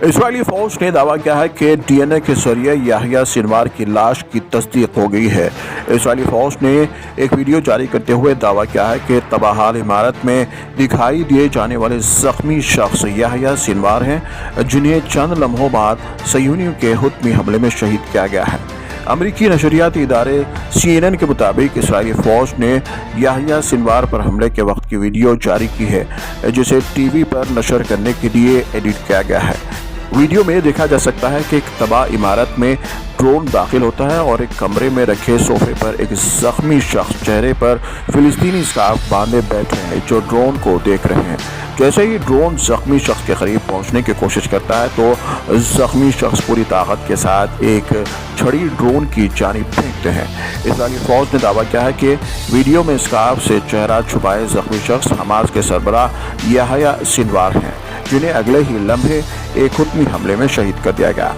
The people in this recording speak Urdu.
اسرائیلی فوج نے دعویٰ کیا ہے کہ ڈی این اے کے ذریعے یحییٰ سنوار کی لاش کی تصدیق ہو گئی ہے۔ اسرائیلی فوج نے ایک ویڈیو جاری کرتے ہوئے دعویٰ کیا ہے کہ تباہال عمارت میں دکھائی دیے جانے والے زخمی شخص یحییٰ سنوار ہیں، جنہیں چند لمحوں بعد صہیونیوں کے حتمی حملے میں شہید کیا گیا ہے۔ امریکی نشریاتی ادارے CNN کے مطابق اسرائیلی فوج نے یحییٰ سنوار پر حملے کے وقت کی ویڈیو جاری کی ہے، جسے ٹی وی پر نشر کرنے کے لیے ایڈٹ کیا گیا ہے۔ ویڈیو میں دیکھا جا سکتا ہے کہ ایک تباہ عمارت میں ڈرون داخل ہوتا ہے اور ایک کمرے میں رکھے صوفے پر ایک زخمی شخص چہرے پر فلسطینی اسکارف باندھے بیٹھے ہیں، جو ڈرون کو دیکھ رہے ہیں۔ جیسے ہی ڈرون زخمی شخص کے قریب پہنچنے کی کوشش کرتا ہے تو زخمی شخص پوری طاقت کے ساتھ ایک چھڑی ڈرون کی جانب پھینکتے ہیں۔ اسرائیلی فوج نے دعویٰ کیا ہے کہ ویڈیو میں اسکارف سے چہرہ چھپائے زخمی شخص حماس کے سربراہ یحییٰ سنوار ہیں، جنہیں اگلے ہی لمحے ایک حتمی حملے میں شہید کر دیا گیا۔